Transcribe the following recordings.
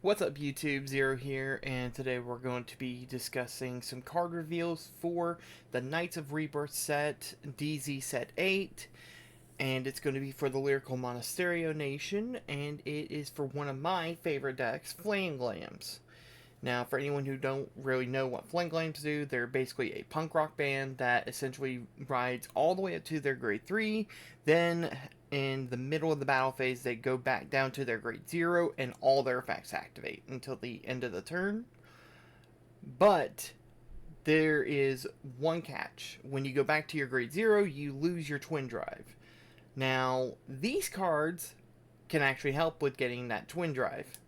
What's up YouTube, Zero here, and today we're going to be discussing some card reveals for the Knights of Rebirth set, DZ-8, and it's going to be for the Lyrical Monasterio Nation, and it is for one of my favorite decks, FL MMe-Glams. Now, for anyone who don't really know what FL MMe-Glams do, they're basically a punk rock band that essentially rides all the way up to their grade 3, then in the middle of the battle phase, they go back down to their grade 0, and all their effects activate until the end of the turn. But there is one catch. When you go back to your grade 0, you lose your Twin Drive. Now, these cards can actually help with getting that Twin Drive.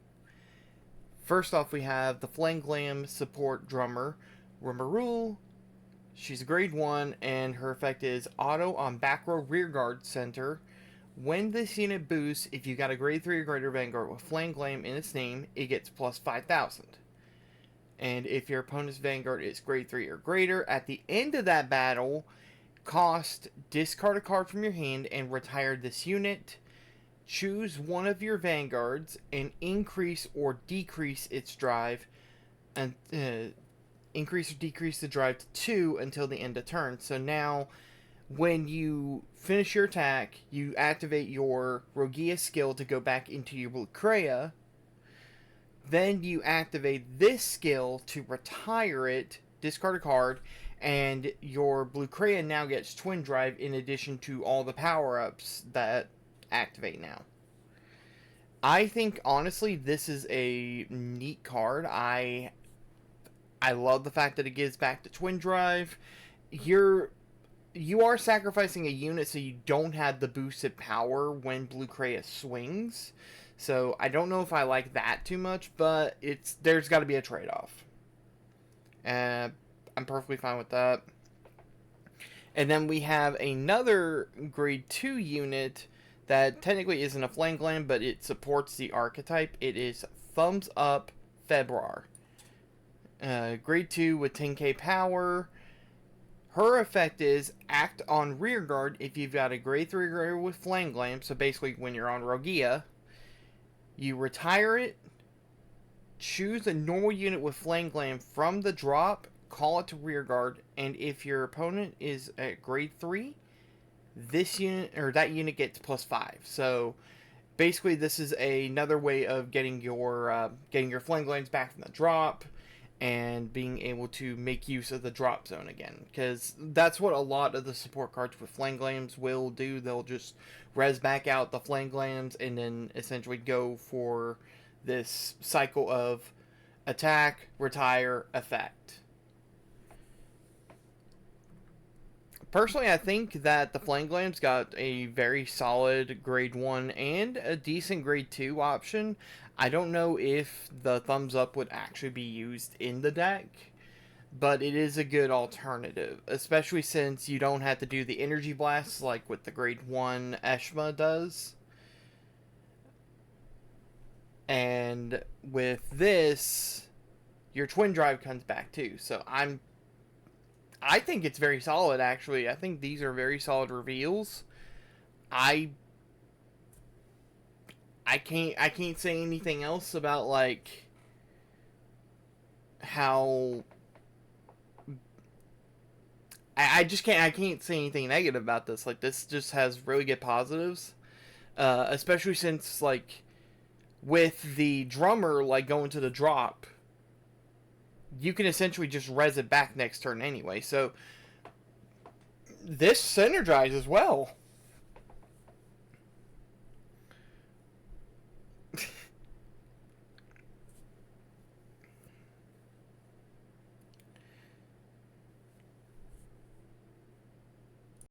First off, we have the FL MMe-Glam support drummer, Rumorul. She's a grade 1, and her effect is auto on back row rearguard center. When this unit boosts, if you got a grade 3 or greater Vanguard with FL MMe-Glam in its name, it gets plus 5,000. And if your opponent's Vanguard is grade 3 or greater, at the end of that battle, discard a card from your hand and retire this unit. Choose one of your Vanguards and increase or decrease its drive, and increase or decrease the drive to 2 until the end of turn. So now, when you finish your attack, you activate your Rogia skill to go back into your Blue Kreia. Then you activate this skill to retire it, discard a card, and your Blue Kreia now gets Twin Drive in addition to all the power-ups that activate now. I think, honestly, this is a neat card. I love the fact that it gives back the Twin Drive. You are sacrificing a unit so you don't have the boosted power when Blue Kreia swings. So I don't know if I like that too much, but there's got to be a trade-off. I'm perfectly fine with that. And then we have another grade 2 unit that technically isn't a FL MMe-Glam, but it supports the archetype. It is Thumbs Up Februar. Grade 2 with 10k power. Her effect is act on rearguard if you've got a grade 3 or greater with FL MMe-Glam. So basically, when you're on Rogia, you retire it, choose a normal unit with FL MMe-Glam from the drop, call it to rearguard, and if your opponent is at grade 3, this unit or that unit gets plus 5. So basically, this is another way of getting your FL MMe-Glams back from the drop and being able to make use of the drop zone again, because that's what a lot of the support cards with FL MMe-Glams will do. They'll just res back out the FL MMe-Glams and then essentially go for this cycle of attack, retire, effect. Personally, I think that the FL MMe-Glams got a very solid grade 1 and a decent grade 2 option. I don't know if the Thumbs Up would actually be used in the deck, but it is a good alternative, especially since you don't have to do the energy blasts like what the grade 1 Eshma does. And with this, your Twin Drive comes back too. So I think it's very solid, actually. I think these are very solid reveals. I can't say anything else about, like, how I can't say anything negative about this. Like, this just has really good positives. Especially since, like, with the drummer, like, going to the drop, you can essentially just res it back next turn anyway. So this synergizes well.